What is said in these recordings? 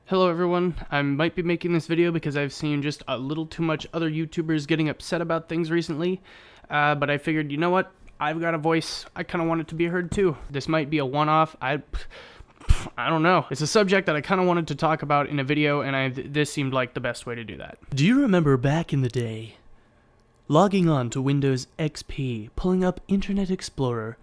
Hello everyone, I might be making this video because I've seen just a little too much other YouTubers getting upset about things recently, but I figured, you know what, I've got a voice, I kind of want it to be heard too. This might be a one-off, I don't know. It's a subject that I kind of wanted to talk about in a video, and this seemed like the best way to do that. Do you remember back in the day, logging on to Windows XP, pulling up Internet Explorer,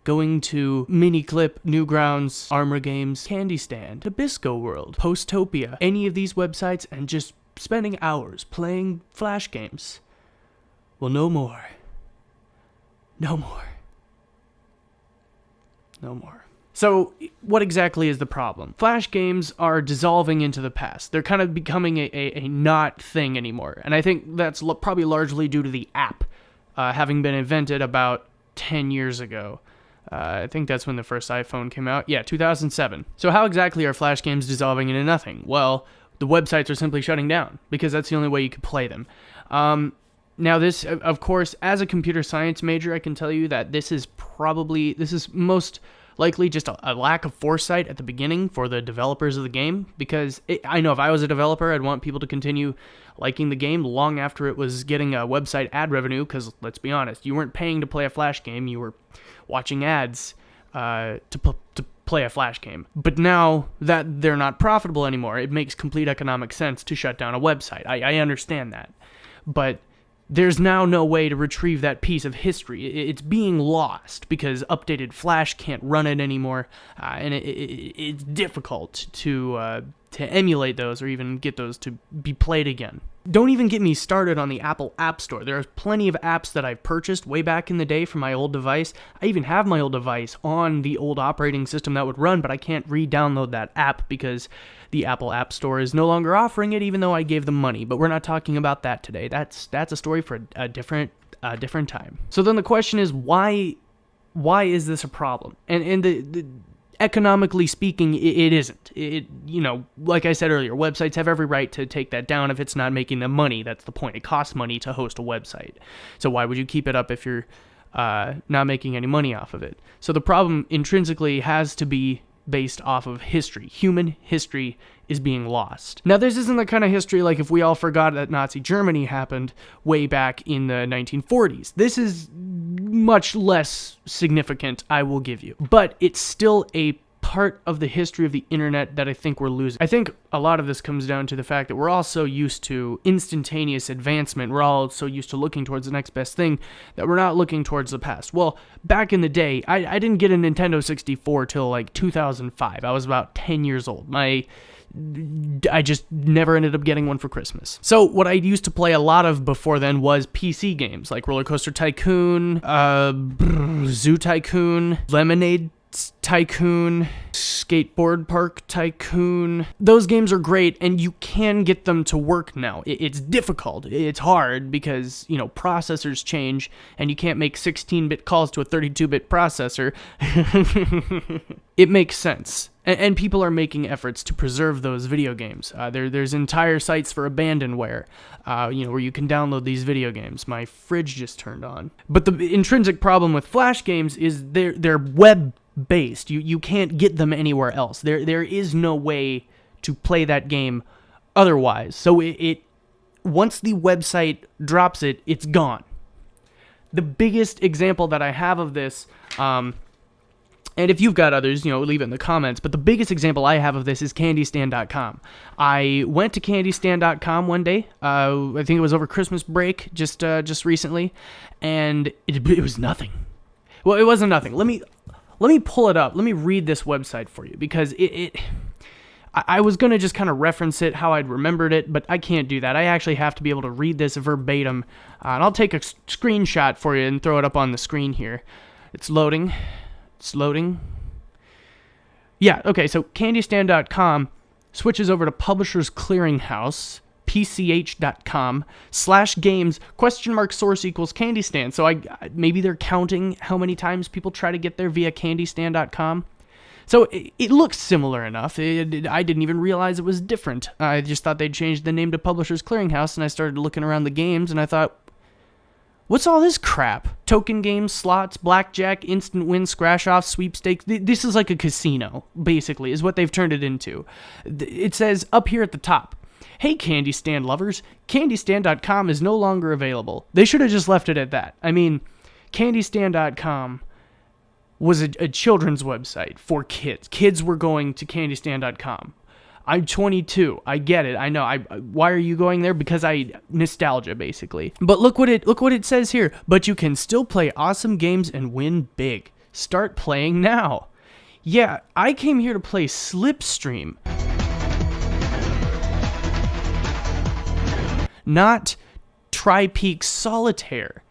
going to Miniclip, Newgrounds, Armor Games, Candy Stand, Nabisco World, Postopia, any of these websites, and just spending hours playing Flash games? Well, no more. No more. No more. So, what exactly is the problem? Flash games are dissolving into the past. They're kind of becoming a not thing anymore. And I think that's probably largely due to the app having been invented about 10 years ago. I think that's when the first iPhone came out. Yeah, 2007. So how exactly are Flash games dissolving into nothing? Well, the websites are simply shutting down, because that's the only way you could play them. Now this, of course, as a computer science major, I can tell you that this is most likely just a lack of foresight at the beginning for the developers of the game, because I know if I was a developer, I'd want people to continue liking the game long after it was getting a website ad revenue, because let's be honest, you weren't paying to play a Flash game, you were watching ads to play a Flash game. But now that they're not profitable anymore, it makes complete economic sense to shut down a website. I understand that. But there's now no way to retrieve that piece of history. It's being lost because updated Flash can't run it anymore, and it's difficult to emulate those or even get those to be played again. Don't even get me started on the Apple App Store. There are plenty of apps that I've purchased way back in the day from my old device. I even have my old device on the old operating system that would run, but I can't re-download that app because the Apple App Store is no longer offering it, even though I gave them money. But we're not talking about that today. That's a story for a different time. So then the question is, why is this a problem? And the economically speaking, it isn't. Like I said earlier, websites have every right to take that down if it's not making them money. That's the point. It costs money to host a website. So why would you keep it up if you're not making any money off of it? So the problem intrinsically has to be based off of history. Human history is being lost. Now, this isn't the kind of history like if we all forgot that Nazi Germany happened way back in the 1940s. This is much less significant, I will give you. But it's still a part of the history of the internet that I think we're losing. I think a lot of this comes down to the fact that we're all so used to instantaneous advancement. We're all so used to looking towards the next best thing that we're not looking towards the past. Well, back in the day, I didn't get a Nintendo 64 till like 2005. I was about 10 years old. I just never ended up getting one for Christmas. So what I used to play a lot of before then was PC games like Roller Coaster Tycoon, Zoo Tycoon, Lemonade Tycoon, Skateboard Park Tycoon. Those games are great, and you can get them to work now. It's difficult. It's hard because, processors change, and you can't make 16-bit calls to a 32-bit processor. It makes sense. And people are making efforts to preserve those video games. There's entire sites for abandonware, where you can download these video games. My fridge just turned on. But the intrinsic problem with Flash games is they're web-based. You can't get them anywhere else. There is no way to play that game otherwise. So it once the website drops it, it's gone. The biggest example that I have of this, and if you've got others, leave it in the comments. But the biggest example I have of this is CandyStand.com. I went to CandyStand.com one day. I think it was over Christmas break, just recently, and it was nothing. Well, it wasn't nothing. Let me pull it up. Let me read this website for you, because I was going to just kind of reference it, how I'd remembered it, but I can't do that. I actually have to be able to read this verbatim, and I'll take a screenshot for you and throw it up on the screen here. It's loading. It's loading. Yeah, okay, so CandyStand.com switches over to Publishers Clearinghouse, pch.com/games, source equals CandyStand. So maybe they're counting how many times people try to get there via CandyStand.com. So it looks similar enough. I didn't even realize it was different. I just thought they'd changed the name to Publishers Clearinghouse, and I started looking around the games, and I thought, what's all this crap? token games, slots, blackjack, instant win, scratch-off, sweepstakes. This is like a casino, basically, is what they've turned it into. It says up here at the top, "Hey, Candy Stand lovers, CandyStand.com is no longer available." They should have just left it at that. I mean, CandyStand.com was a children's website for kids. Kids were going to CandyStand.com. I'm 22. I get it. I know. Why are you going there? Because nostalgia, basically. But look what it says here. "But you can still play awesome games and win big. Start playing now." Yeah, I came here to play Slipstream, not Tri-Peak Solitaire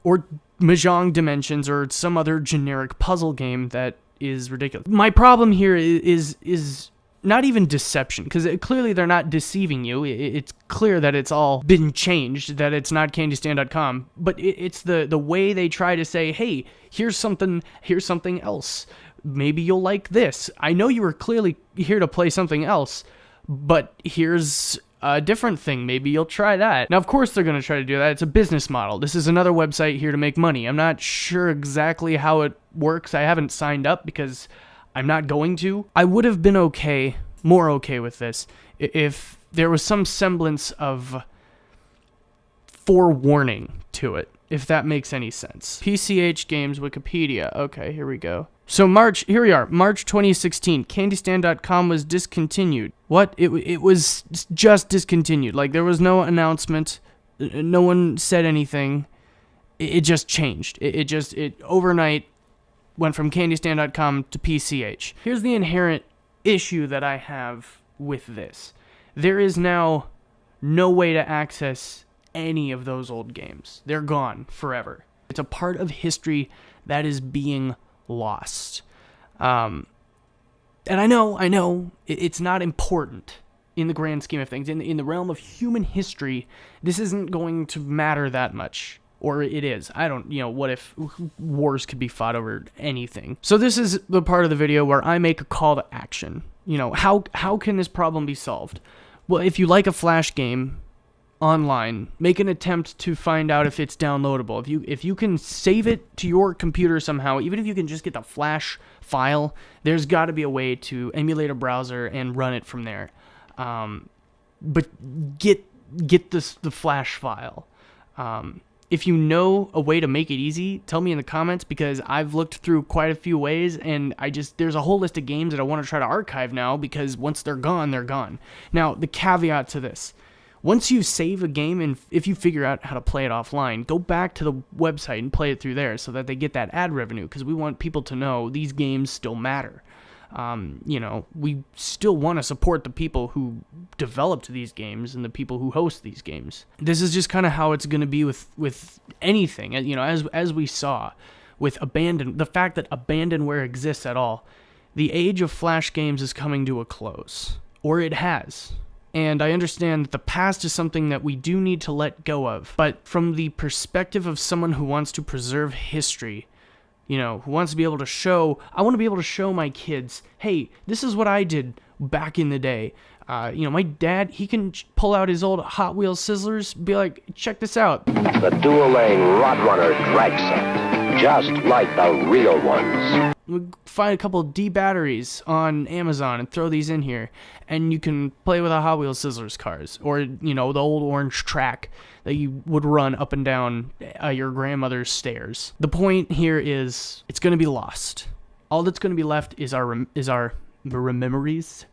or Mahjong Dimensions or some other generic puzzle game that is ridiculous. My problem here is not even deception, because clearly they're not deceiving you. It's clear that it's all been changed, that it's not CandyStand.com, but it's the way they try to say, "Hey, here's something else. Maybe you'll like this. I know you were clearly here to play something else, but here's a different thing. Maybe you'll try that." Now, of course, they're going to try to do that. It's a business model. This is another website here to make money. I'm not sure exactly how it works. I haven't signed up because I'm not going to. I would have been more okay with this if there was some semblance of forewarning to it, if that makes any sense. PCH Games Wikipedia. Okay, here we go. So here we are, March 2016, CandyStand.com was discontinued. What? It was just discontinued. Like, there was no announcement. No one said anything. It just changed. It overnight went from CandyStand.com to PCH. Here's the inherent issue that I have with this. There is now no way to access any of those old games. They're gone forever. It's a part of history that is being lost. And I know, it's not important in the grand scheme of things. In the realm of human history, this isn't going to matter that much. Or it is. I don't, what if wars could be fought over anything? So this is the part of the video where I make a call to action. How can this problem be solved? Well, if you like a Flash game online, make an attempt to find out if it's downloadable. If you can save it to your computer somehow, even if you can just get the Flash file, there's got to be a way to emulate a browser and run it from there. But get the Flash file. If you know a way to make it easy, tell me in the comments, because I've looked through quite a few ways, and there's a whole list of games that I want to try to archive now, because once they're gone, they're gone. Now, the caveat to this: once you save a game, and if you figure out how to play it offline, go back to the website and play it through there so that they get that ad revenue, because we want people to know these games still matter. We still want to support the people who developed these games and the people who host these games. This is just kind of how it's going to be with anything, as we saw with the fact that abandonware exists at all. The age of Flash games is coming to a close, or it has. And I understand that the past is something that we do need to let go of, but from the perspective of someone who wants to preserve history, who wants to be able to show, I want to be able to show my kids, hey, this is what I did back in the day. My dad, he can pull out his old Hot Wheels Sizzlers, be like, check this out. The dual-lane rod runner drag set, just like the real ones. We find a couple D batteries on Amazon and throw these in here, and you can play with a Hot Wheels Sizzlers cars, or the old orange track that you would run up and down your grandmother's stairs. The point here is it's going to be lost. All that's going to be left is our memories.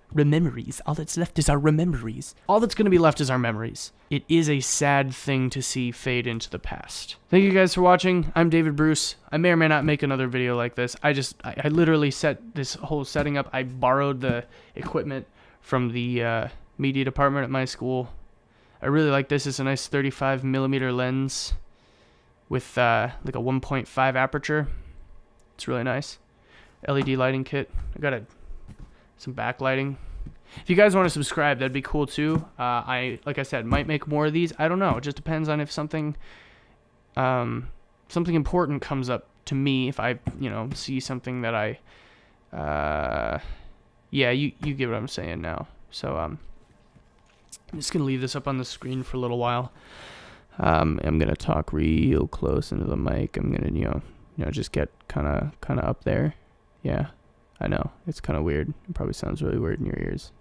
All that's left is our memories. All that's going to be left is our memories. It is a sad thing to see fade into the past. Thank you guys for watching. I'm David Bruce. I may or may not make another video like this. I literally set this whole setting up. I borrowed the equipment from the media department at my school. I really like this. It's a nice 35mm lens with like a 1.5 aperture. It's really nice. LED lighting kit. I got some backlighting. If you guys want to subscribe, that'd be cool too. Like I said, might make more of these. I don't know. It just depends on if something important comes up to me. If I, see something that yeah, you get what I'm saying now. So, I'm just going to leave this up on the screen for a little while. I'm gonna talk real close into the mic. I'm gonna, just get kind of up there. Yeah, I know it's kind of weird. It probably sounds really weird in your ears.